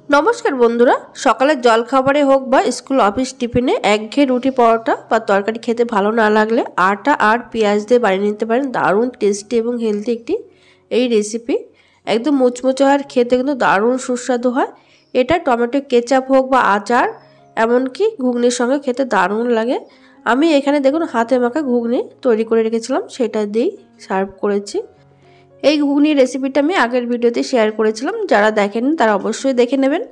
নমস্কার বন্ধুরা, সকালের জলখাবারে হোক বা স্কুল অফিস টিফিনে একঘেয়ে রুটি পরোটা বা তরকারি খেতে ভালো না লাগলে আটা আর পেঁয়াজ দিয়ে বানিয়ে নিতে পারেন দারুণ টেস্টি এবং হেলদি একটি এই রেসিপি। একদম মুচমুচে হয়, খেতে কিন্তু দারুণ সুস্বাদু হয়। এটা টমেটো কেচাপ হোক বা আচার, এমনকি ঘুগনির সঙ্গে খেতে দারুণ লাগে। আমি এখানে দেখুন হাতে মাখা ঘুগনি তৈরি করে রেখেছিলাম, সেটা দিয়েই সার্ভ করেছি। এই ঘুগনির রেসিপিটা আমি আগের ভিডিওতে শেয়ার করেছিলাম, যারা দেখেননি তারা অবশ্যই দেখে নেবেন।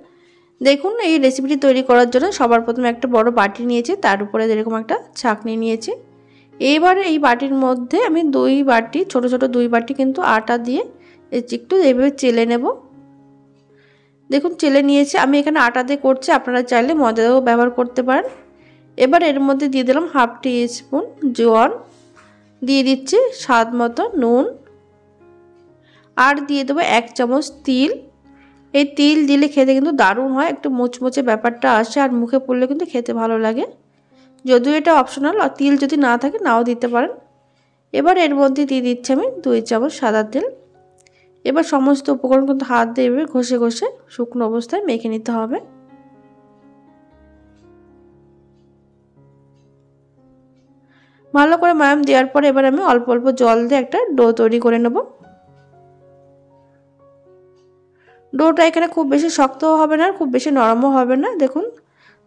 দেখুন এই রেসিপিটি তৈরি করার জন্য সবার প্রথমে একটা বড় বাটি নিয়েছি, তার উপরে এরকম একটা ছাঁকনি নিয়েছি। এইবার এই বাটির মধ্যে আমি ছোট ছোট দুই বাটি কিন্তু আটা দিয়ে একটু এইভাবে চেলে নেব। দেখুন চেলে নিয়েছি, আমি এখানে আটা দিয়ে করছি, আপনারা চাইলে ময়দাও ব্যবহার করতে পারেন। এবার এর মধ্যে দিয়ে দিলাম হাফ টি স্পুন জোয়ান, দিয়ে দিচ্ছি স্বাদ মতো নুন, আর দিয়ে দেবো 1 চামচ তিল। এই তিল দিলে খেতে কিন্তু দারুণ হয়, একটু মুচমুচে ব্যাপারটা আসে আর মুখে পড়লে কিন্তু খেতে ভালো লাগে। যদিও এটা অপশনাল, আর তিল যদি না থাকে নাও দিতে পারেন। এবার এর মধ্যে দিয়ে দিচ্ছি আমি 2 চামচ সাদা তেল। এবার সমস্ত উপকরণ কিন্তু হাত দিয়ে এভাবে ঘষে ঘষে শুকনো অবস্থায় মেখে নিতে হবে। ভালো করে ময়াম দেওয়ার পর এবার আমি অল্প অল্প জল দিয়ে একটা ডো তৈরি করে নেব। ডোটা এখানে খুব বেশি শক্তও হবে না, খুব বেশি নরমও হবে না। দেখুন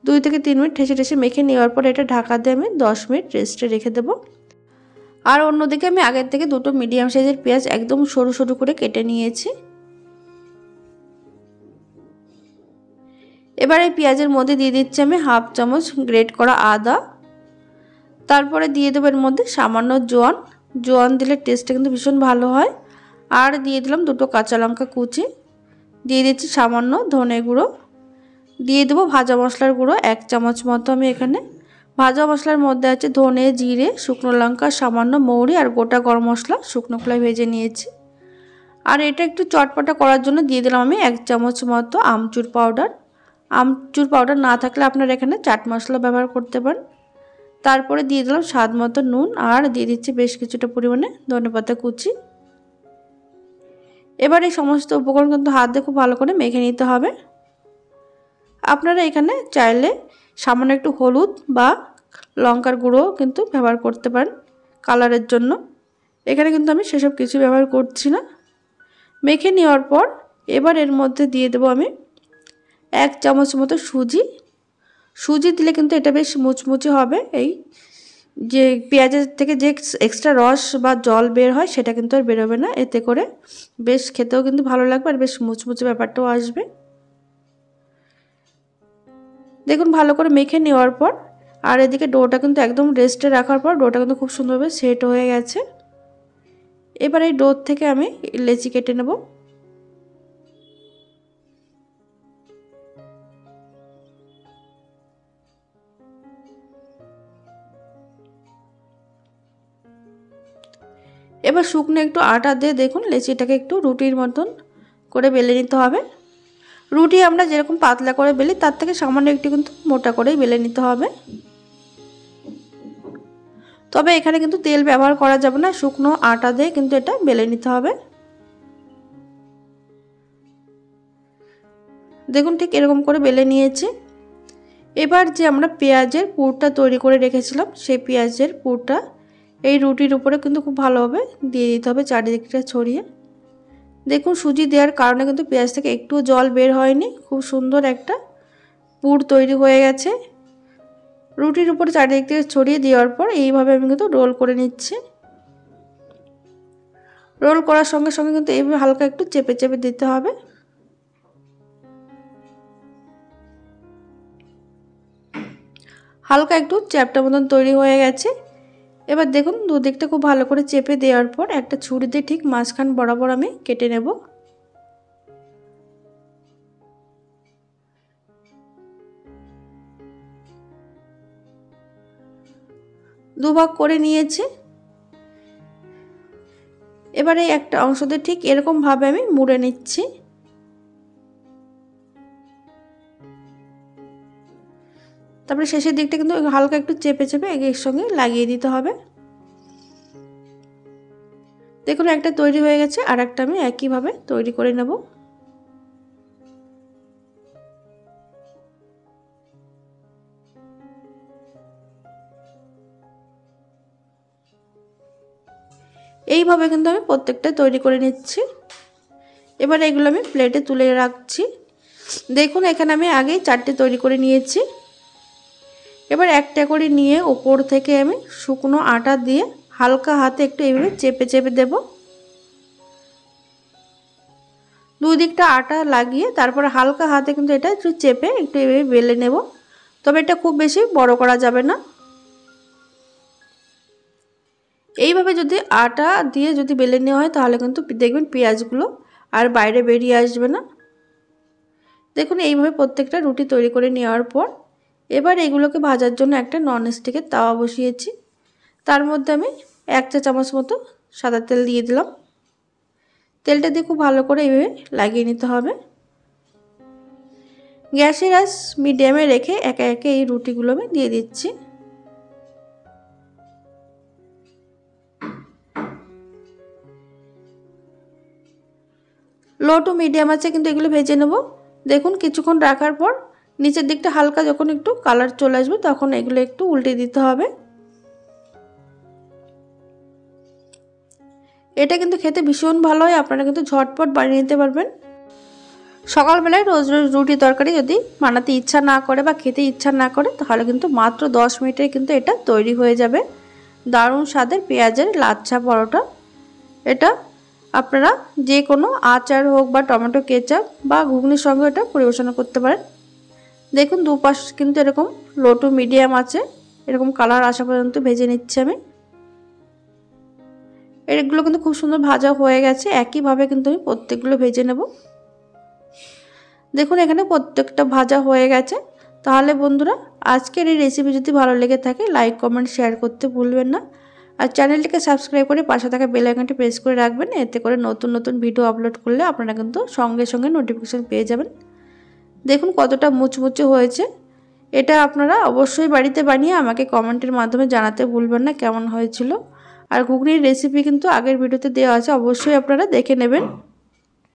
2 থেকে 3 মিনিট ঠেসে ঠেসে মেখে নেওয়ার পর এটা ঢাকা দিয়ে আমি 10 মিনিট রেস্টে রেখে দেব। আর অন্যদিকে আমি আগের থেকে দুটো মিডিয়াম সাইজের পেঁয়াজ একদম সরু সরু করে কেটে নিয়েছি। এবার এই পেঁয়াজের মধ্যে দিয়ে দিচ্ছি আমি হাফ চামচ গ্রেট করা আদা। তারপরে দিয়ে দেবো এর মধ্যে সামান্য জোয়ান দিলে টেস্টটা কিন্তু ভীষণ ভালো হয়। আর দিয়ে দিলাম দুটো কাঁচা লঙ্কা কুচি, দিয়ে দিচ্ছি সামান্য ধনে গুঁড়ো, দিয়ে দেবো ভাজা মশলার গুঁড়ো 1 চামচ মতো। আমি এখানে ভাজা মশলার মধ্যে আছে ধনে, জিরে, শুকনো লঙ্কা, সামান্য মৌরি আর গোটা গরম মশলা শুকনো খোলায় ভেজে নিয়েছি। আর এটা একটু চটপটা করার জন্য দিয়ে দিলাম আমি 1 চামচ মতো আমচুর পাউডার। আমচুর পাউডার না থাকলে আপনারা এখানে চাট মশলা ব্যবহার করতে পারেন। তারপরে দিয়ে দিলাম স্বাদ মতো নুন, আর দিয়ে দিচ্ছি বেশ কিছুটা পরিমাণে ধনেপাতা কুচি। এবার এই সমস্ত উপকরণ কিন্তু হাত দিয়ে খুব ভালো করে মেখে নিতে হবে। আপনারা এখানে চাইলে সামান্য একটু হলুদ বা লঙ্কার গুঁড়ো কিন্তু ব্যবহার করতে পারেন কালারের জন্য। এখানে কিন্তু আমি সেসব কিছু ব্যবহার করছি না। মেখে নেওয়ার পর এবার এর মধ্যে দিয়ে দেবো আমি 1 চামচ মতো সুজি দিলে কিন্তু এটা বেশ মুচমুচে হবে। এই যে পেঁয়াজের থেকে যে এক্সট্রা রস বা জল বের হয় সেটা কিন্তু আর বেরোবে না, এতে করে বেশ খেতেও কিন্তু ভালো লাগবে আর বেশ মুচমুচে ব্যাপারটাও আসবে। দেখুন ভালো করে মেখে নেওয়ার পর আর এদিকে ডোটা কিন্তু একদম রেস্টে রাখার পর ডোটা কিন্তু খুব সুন্দরভাবে সেট হয়ে গেছে। এবার এই ডো থেকে আমি লেচি কেটে নেব। এবার শুকনো একটু আটা দিয়ে দেখুন লেচিটাকে একটু রুটির মতন করে বেলে নিতে হবে। রুটি আমরা যেরকম পাতলা করে বেলি তার থেকে সামান্য একটু কিন্তু মোটা করেই বেলে নিতে হবে। তবে এখানে কিন্তু তেল ব্যবহার করা যাবে না, শুকনো আটা দিয়ে কিন্তু এটা বেলে নিতে হবে। দেখুন ঠিক এরকম করে বেলে নিয়েছি। এবার যে আমরা পেঁয়াজের পুরটা তৈরি করে রেখেছিলাম সেই পেঁয়াজের পুরটা এই রুটির উপরে কিন্তু খুব ভালোভাবে দিয়ে দিতে হবে চারিদিকটা ছড়িয়ে। দেখুন সুজি দেওয়ার কারণে কিন্তু পেঁয়াজ থেকে একটুও জল বের হয়নি, খুব সুন্দর একটা পুর তৈরি হয়ে গেছে। রুটির উপরে চারিদিক থেকে ছড়িয়ে দেওয়ার পর এইভাবে আমি কিন্তু রোল করে নিচ্ছি। রোল করার সঙ্গে সঙ্গে কিন্তু এইভাবে হালকা একটু চেপে চেপে দিতে হবে। হালকা একটু চ্যাপটা মতন তৈরি হয়ে গেছে। এবার দেখুন দুদিকটা খুব ভালো করে চেপে দেওয়ার পর একটা ছুরি দিয়ে ঠিক মাঝখান বরাবর আমি কেটে নেব। দুভাগ করে নিয়েছি। এবারে একটা অংশ দিয়ে ঠিক এরকম ভাবে আমি মুড়ে নিচ্ছি। তারপরে শেষের দিকটা কিন্তু হালকা একটু চেপে চেপে এর সঙ্গে লাগিয়ে দিতে হবে। দেখুন একটা তৈরি হয়ে গেছে, আর একটা আমি একইভাবে তৈরি করে নেব। এইভাবে কিন্তু আমি প্রত্যেকটা তৈরি করে নিচ্ছি। এবার এগুলো আমি প্লেটে তুলে রাখছি। দেখুন এখানে আমি আগেই 4টে তৈরি করে নিয়েছি। এবার একটা করে নিয়ে উপর থেকে আমি শুকনো আটা দিয়ে হালকা হাতে একটু এইভাবে চেপে চেপে দেব। দুই দিকটা আটা লাগিয়ে তারপরে হালকা হাতে কিন্তু এটা একটু চেপে একটু এইভাবে বেলে নেব। তবে এটা খুব বেশি বড় করা যাবে না। এইভাবে যদি আটা দিয়ে যদি বেলে নেওয়া হয় তাহলে কিন্তু দেখবেন পেঁয়াজগুলো আর বাইরে বেরিয়ে আসবে না। দেখুন এইভাবে প্রত্যেকটা রুটি তৈরি করে নেওয়ার পর এবার এগুলোকে ভাজার জন্য একটা ননস্টিকের তাওয়া বসিয়েছি। তার মধ্যে আমি 1 চা চামচ মতো সাদা তেল দিয়ে দিলাম। তেলটা দিয়ে খুব ভালো করে এইভাবে লাগিয়ে নিতে হবে। গ্যাসের আঁচ মিডিয়ামে রেখে একে একে এই রুটিগুলো আমি দিয়ে দিচ্ছি। লো টু মিডিয়াম আছে কিন্তু এগুলো ভেজে নেব। দেখুন কিছুক্ষণ রাখার পর নিচের দিকটা হালকা যখন একটু কালার চলে আসবে তখন এগুলো একটু উল্টে দিতে হবে। এটা কিন্তু খেতে ভীষণ ভালো হয়, আপনারা কিন্তু ঝটপট বানিয়ে নিতে পারবেন। সকালবেলায় রোজ রোজ রুটি তরকারি যদি বানাতে ইচ্ছা না করে বা খেতে ইচ্ছা না করে তাহলে কিন্তু মাত্র 10 মিনিটে কিন্তু এটা তৈরি হয়ে যাবে। দারুণ স্বাদের পেঁয়াজের লাচ্ছা পরোটা। এটা আপনারা যে কোনো আচার হোক বা টমেটো কেচাপ বা ঘুগনির সঙ্গে এটা পরিবেশন করতে পারেন। দেখুন দুপাশ কিন্তু এরকম লো টু মিডিয়াম আছে, এরকম কালার আসা পর্যন্ত ভেজে নিচ্ছি আমি। এগুলো কিন্তু খুব সুন্দর ভাজা হয়ে গেছে। একইভাবে কিন্তু আমি প্রত্যেকগুলো ভেজে নেব। দেখুন এখানে প্রত্যেকটা ভাজা হয়ে গেছে। তাহলে বন্ধুরা আজকের এই রেসিপি যদি ভালো লেগে থাকে লাইক কমেন্ট শেয়ার করতে ভুলবেন না। আর চ্যানেলটিকে সাবস্ক্রাইব করে পাশে থাকা বেল আইকনটি প্রেস করে রাখবেন। এতে করে নতুন নতুন ভিডিও আপলোড করলে আপনারা কিন্তু সঙ্গে সঙ্গে নোটিফিকেশান পেয়ে যাবেন। দেখুন কতটা মুচমুচে হয়েছে। এটা আপনারা অবশ্যই বাড়িতে বানিয়ে আমাকে কমেন্টের মাধ্যমে জানাতে ভুলবেন না কেমন হয়েছিল। আর ঘুগনির রেসিপি কিন্তু আগের ভিডিওতে দেওয়া আছে, অবশ্যই আপনারা দেখে নেবেন।